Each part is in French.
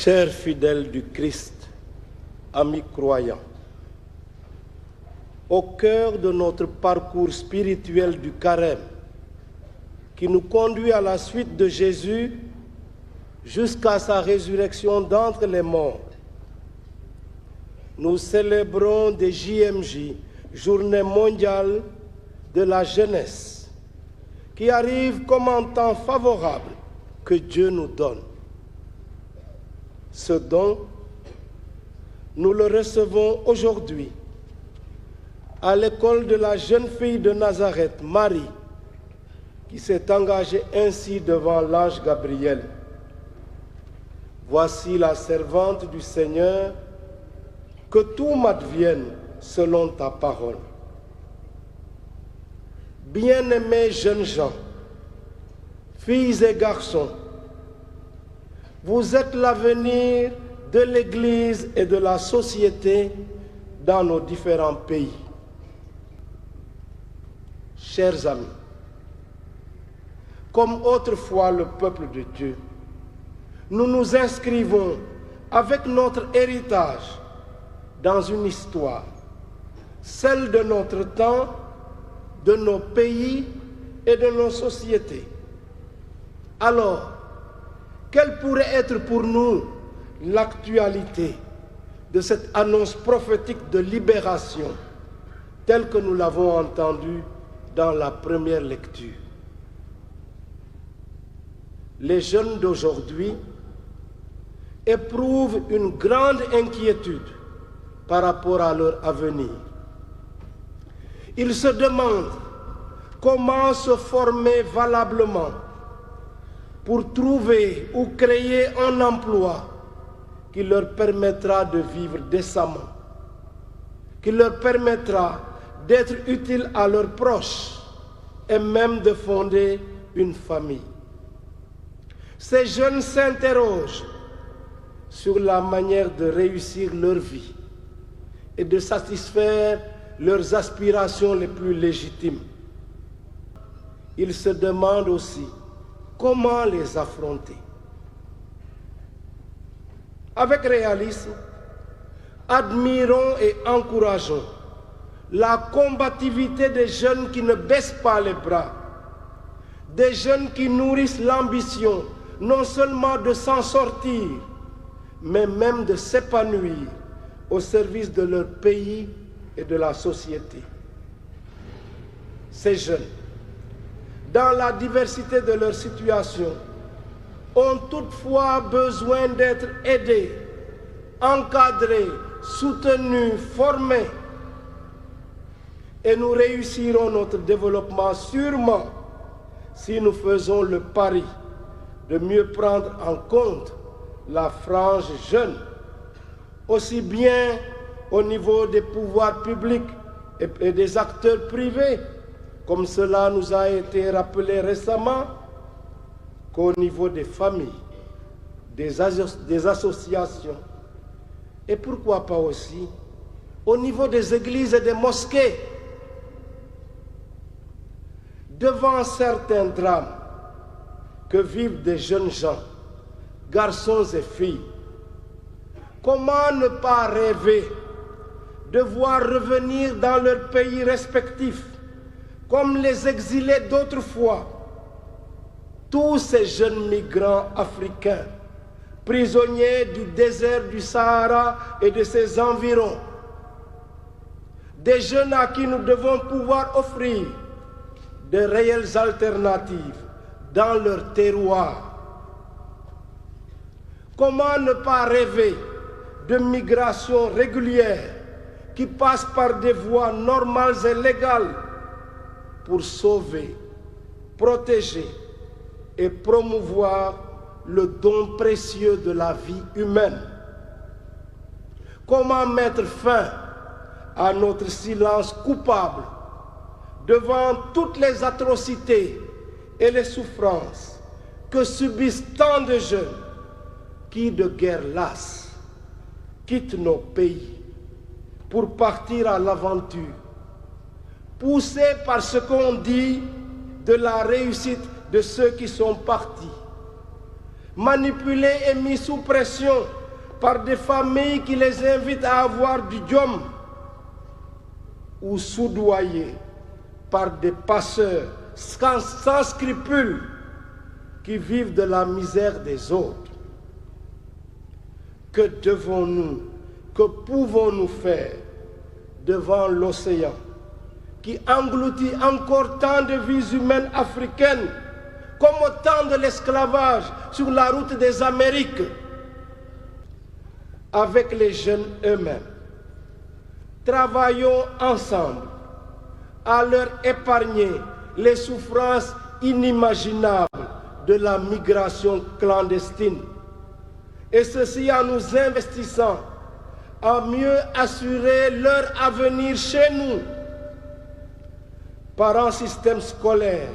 Chers fidèles du Christ, amis croyants, au cœur de notre parcours spirituel du Carême, qui nous conduit à la suite de Jésus jusqu'à sa résurrection d'entre les morts, nous célébrons des JMJ, Journée mondiale de la jeunesse, qui arrive comme un temps favorable que Dieu nous donne. Ce don, nous le recevons aujourd'hui à l'école de la jeune fille de Nazareth, Marie, qui s'est engagée ainsi devant l'ange Gabriel. Voici la servante du Seigneur, que tout m'advienne selon ta parole. Bien-aimés jeunes gens, filles et garçons, vous êtes l'avenir de l'Église et de la société dans nos différents pays. Chers amis, comme autrefois le peuple de Dieu, nous nous inscrivons avec notre héritage dans une histoire, celle de notre temps, de nos pays et de nos sociétés. Alors, quelle pourrait être pour nous l'actualité de cette annonce prophétique de libération telle que nous l'avons entendue dans la première lecture? Les jeunes d'aujourd'hui éprouvent une grande inquiétude par rapport à leur avenir. Ils se demandent comment se former valablement pour trouver ou créer un emploi qui leur permettra de vivre décemment, qui leur permettra d'être utiles à leurs proches et même de fonder une famille. Ces jeunes s'interrogent sur la manière de réussir leur vie et de satisfaire leurs aspirations les plus légitimes. Ils se demandent aussi comment les affronter. Avec réalisme, admirons et encourageons la combativité des jeunes qui ne baissent pas les bras, des jeunes qui nourrissent l'ambition non seulement de s'en sortir, mais même de s'épanouir au service de leur pays et de la société. Ces jeunes, dans la diversité de leur situation, ont toutefois besoin d'être aidés, encadrés, soutenus, formés. Et nous réussirons notre développement sûrement si nous faisons le pari de mieux prendre en compte la frange jeune, aussi bien au niveau des pouvoirs publics et des acteurs privés, comme cela nous a été rappelé récemment, qu'au niveau des familles, des associations, et pourquoi pas aussi au niveau des églises et des mosquées. Devant certains drames que vivent des jeunes gens, garçons et filles, comment ne pas rêver de voir revenir dans leurs pays respectifs, comme les exilés d'autrefois, tous ces jeunes migrants africains, prisonniers du désert du Sahara et de ses environs, des jeunes à qui nous devons pouvoir offrir de réelles alternatives dans leur terroir. Comment ne pas rêver de migration régulière qui passe par des voies normales et légales pour sauver, protéger et promouvoir le don précieux de la vie humaine? Comment mettre fin à notre silence coupable devant toutes les atrocités et les souffrances que subissent tant de jeunes qui, de guerre lasse, quittent nos pays pour partir à l'aventure, poussés par ce qu'on dit de la réussite de ceux qui sont partis, manipulés et mis sous pression par des familles qui les invitent à avoir du diom, ou soudoyés par des passeurs sans scrupules qui vivent de la misère des autres. Que devons-nous, que pouvons-nous faire devant l'océan qui engloutit encore tant de vies humaines africaines, comme au temps de l'esclavage sur la route des Amériques, avec les jeunes eux-mêmes? Travaillons ensemble à leur épargner les souffrances inimaginables de la migration clandestine, et ceci en nous investissant à mieux assurer leur avenir chez nous par un système scolaire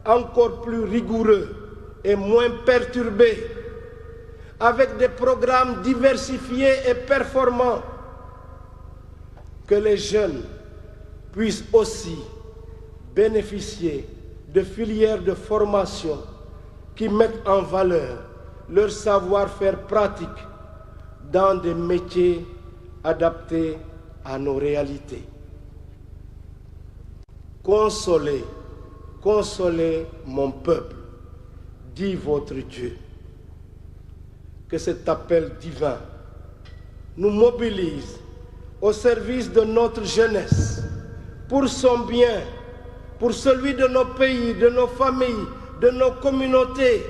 encore plus rigoureux et moins perturbé, avec des programmes diversifiés et performants, que les jeunes puissent aussi bénéficier de filières de formation qui mettent en valeur leur savoir-faire pratique dans des métiers adaptés à nos réalités. Consolez, consolez mon peuple, dit votre Dieu. Que cet appel divin nous mobilise au service de notre jeunesse, pour son bien, pour celui de nos pays, de nos familles, de nos communautés,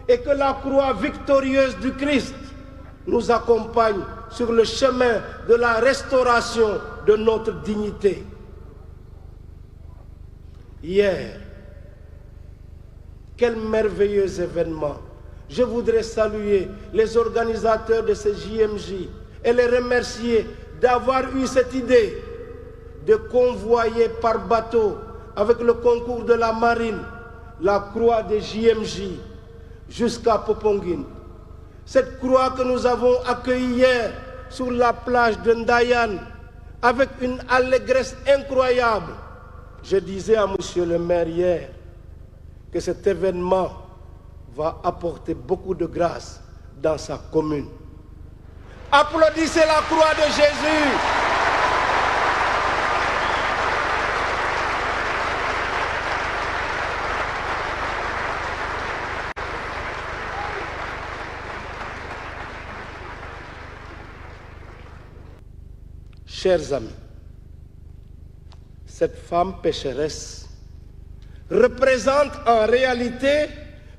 et que la croix victorieuse du Christ nous accompagne sur le chemin de la restauration de notre dignité. Hier, quel merveilleux événement! Je voudrais saluer les organisateurs de ce JMJ et les remercier d'avoir eu cette idée de convoyer par bateau, avec le concours de la marine, la croix des JMJ jusqu'à Popenguine. Cette croix que nous avons accueillie hier sur la plage de Ndayan avec une allégresse incroyable. Je disais à monsieur le maire hier que cet événement va apporter beaucoup de grâce dans sa commune. Applaudissez la croix de Jésus. Chers amis, cette femme pécheresse représente en réalité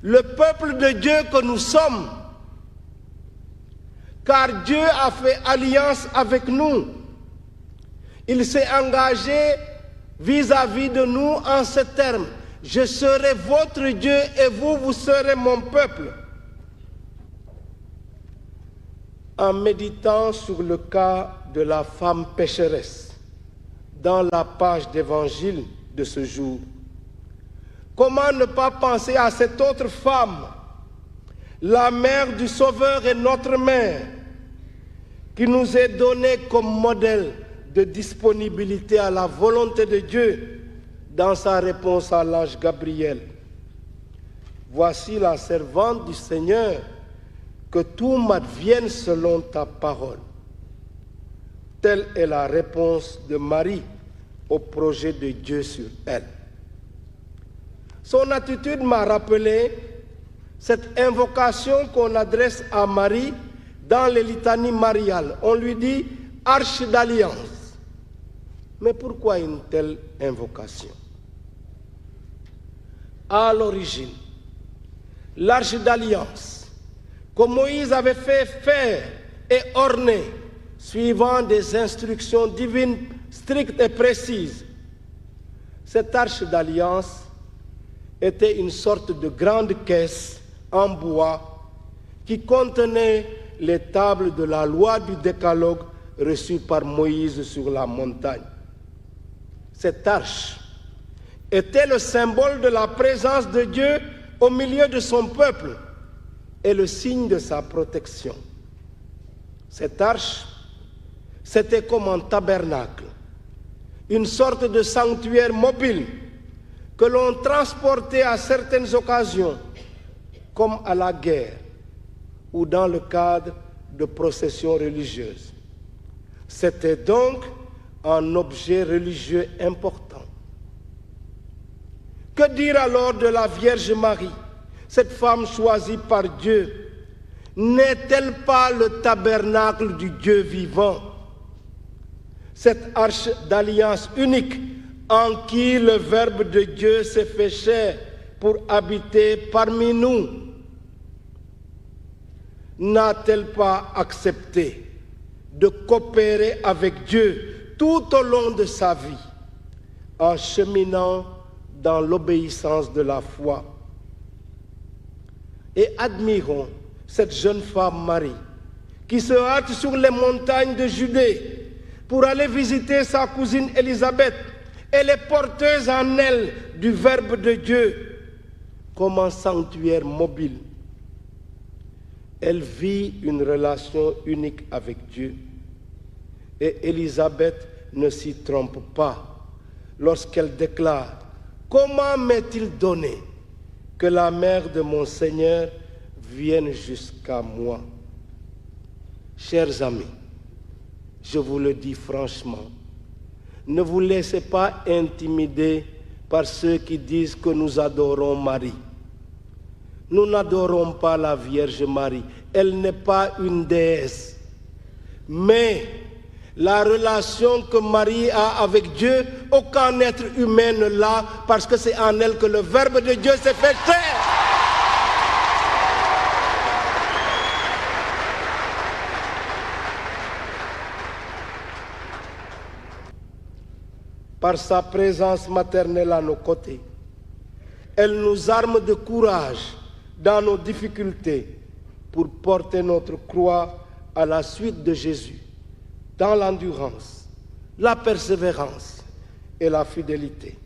le peuple de Dieu que nous sommes, car Dieu a fait alliance avec nous. Il s'est engagé vis-à-vis de nous en ces termes: je serai votre Dieu et vous, vous serez mon peuple. En méditant sur le cas de la femme pécheresse dans la page d'évangile de ce jour, comment ne pas penser à cette autre femme, la mère du Sauveur et notre mère, qui nous est donnée comme modèle de disponibilité à la volonté de Dieu dans sa réponse à l'ange Gabriel. Voici la servante du Seigneur, que tout m'advienne selon ta parole. Telle est la réponse de Marie au projet de Dieu sur elle. Son attitude m'a rappelé cette invocation qu'on adresse à Marie dans les litanies mariales. On lui dit « Arche d'alliance ». Mais pourquoi une telle invocation? À l'origine, l'arche d'alliance que Moïse avait fait faire et orner, suivant des instructions divines strictes et précises. Cette arche d'alliance était une sorte de grande caisse en bois qui contenait les tables de la loi du décalogue reçue par Moïse sur la montagne. Cette arche était le symbole de la présence de Dieu au milieu de son peuple et le signe de sa protection. Cette arche, c'était comme un tabernacle, une sorte de sanctuaire mobile que l'on transportait à certaines occasions comme à la guerre ou dans le cadre de processions religieuses. C'était donc un objet religieux important. Que dire alors de la Vierge Marie, cette femme choisie par Dieu? N'est-elle pas le tabernacle du Dieu vivant? Cette arche d'alliance unique en qui le Verbe de Dieu s'est fait chair pour habiter parmi nous. N'a-t-elle pas accepté de coopérer avec Dieu tout au long de sa vie, en cheminant dans l'obéissance de la foi? Et admirons cette jeune femme Marie, qui se hâte sur les montagnes de Judée pour aller visiter sa cousine Élisabeth. Elle est porteuse en elle du Verbe de Dieu comme un sanctuaire mobile. Elle vit une relation unique avec Dieu. Et Élisabeth ne s'y trompe pas lorsqu'elle déclare: « Comment m'est-il donné que la mère de mon Seigneur vienne jusqu'à moi ?» Chers amis, je vous le dis franchement, ne vous laissez pas intimider par ceux qui disent que nous adorons Marie. Nous n'adorons pas la Vierge Marie, elle n'est pas une déesse. Mais la relation que Marie a avec Dieu, aucun être humain ne l'a, parce que c'est en elle que le Verbe de Dieu s'est fait chair. Par sa présence maternelle à nos côtés, elle nous arme de courage dans nos difficultés pour porter notre croix à la suite de Jésus, dans l'endurance, la persévérance et la fidélité.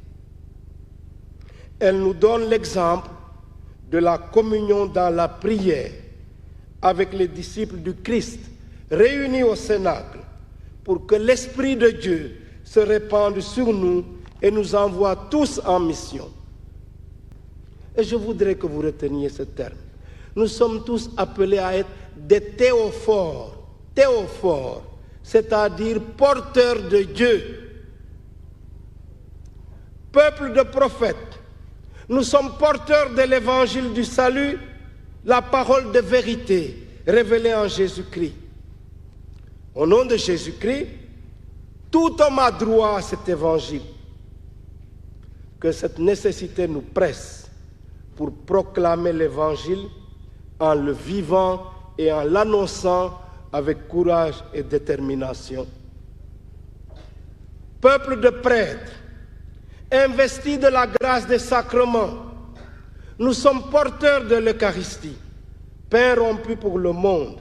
Elle nous donne l'exemple de la communion dans la prière avec les disciples du Christ réunis au Cénacle pour que l'Esprit de Dieu se répande sur nous et nous envoie tous en mission. Et je voudrais que vous reteniez ce terme. Nous sommes tous appelés à être des théophores, c'est-à-dire porteurs de Dieu. Peuple de prophètes, nous sommes porteurs de l'évangile du salut, la parole de vérité révélée en Jésus-Christ. Au nom de Jésus-Christ, tout homme a droit à cet évangile. Que cette nécessité nous presse pour proclamer l'évangile en le vivant et en l'annonçant avec courage et détermination. Peuple de prêtres, investis de la grâce des sacrements, nous sommes porteurs de l'Eucharistie, pain rompu pour le monde.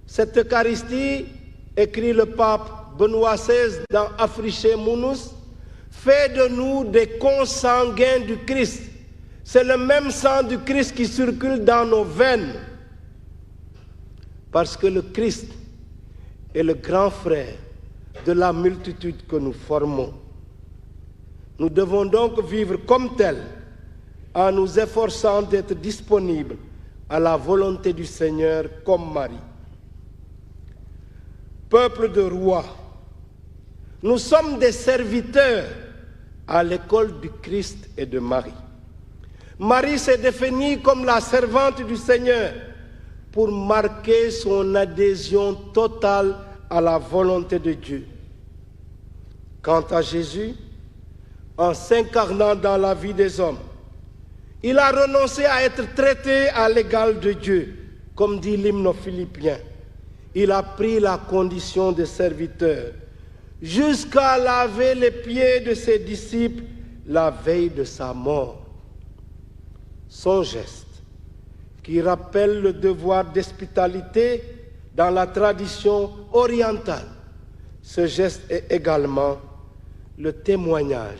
Cette Eucharistie, écrit le pape Benoît XVI dans Afriché Mounous, fait de nous des consanguins du Christ. C'est le même sang du Christ qui circule dans nos veines. Parce que le Christ est le grand frère de la multitude que nous formons. Nous devons donc vivre comme tel, en nous efforçant d'être disponibles à la volonté du Seigneur comme Marie. Peuple de rois, nous sommes des serviteurs à l'école du Christ et de Marie. Marie s'est définie comme la servante du Seigneur pour marquer son adhésion totale à la volonté de Dieu. Quant à Jésus, en s'incarnant dans la vie des hommes, il a renoncé à être traité à l'égal de Dieu, comme dit l'hymne aux Philippiens. Il a pris la condition de serviteur, jusqu'à laver les pieds de ses disciples la veille de sa mort. Son geste, qui rappelle le devoir d'hospitalité dans la tradition orientale, ce geste est également le témoignage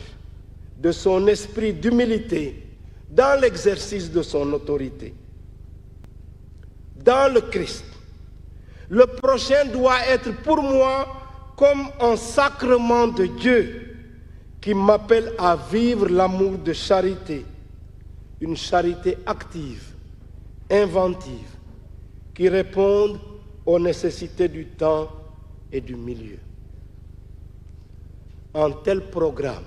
de son esprit d'humilité dans l'exercice de son autorité. Dans le Christ, le prochain doit être pour moi comme un sacrement de Dieu qui m'appelle à vivre l'amour de charité, une charité active, inventive, qui réponde aux nécessités du temps et du milieu. Un tel programme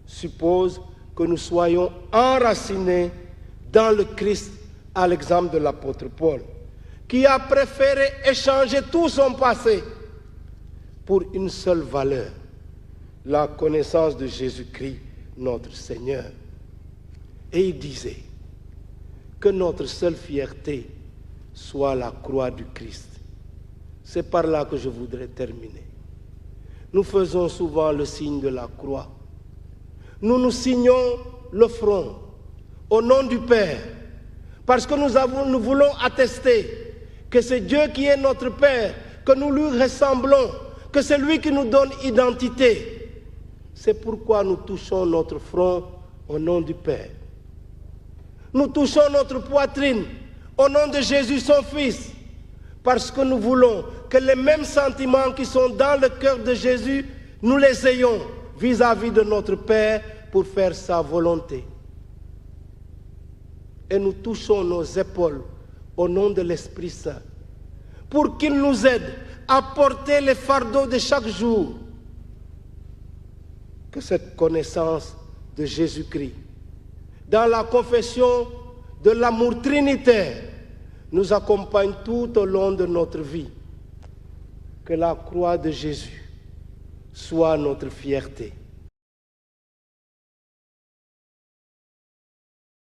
suppose que nous soyons enracinés dans le Christ, à l'exemple de l'apôtre Paul, qui a préféré échanger tout son passé pour une seule valeur, la connaissance de Jésus-Christ, notre Seigneur. Et il disait que notre seule fierté soit la croix du Christ. C'est par là que je voudrais terminer. Nous faisons souvent le signe de la croix. Nous nous signons le front au nom du Père, parce que nous voulons attester que c'est Dieu qui est notre Père, que nous lui ressemblons, que c'est lui qui nous donne identité. C'est pourquoi nous touchons notre front au nom du Père. Nous touchons notre poitrine au nom de Jésus, son Fils, parce que nous voulons que les mêmes sentiments qui sont dans le cœur de Jésus, nous les ayons vis-à-vis de notre Père pour faire sa volonté. Et nous touchons nos épaules au nom de l'Esprit Saint, pour qu'il nous aide à porter les fardeaux de chaque jour. Que cette connaissance de Jésus-Christ, dans la confession de l'amour trinitaire, nous accompagne tout au long de notre vie. Que la croix de Jésus soit notre fierté.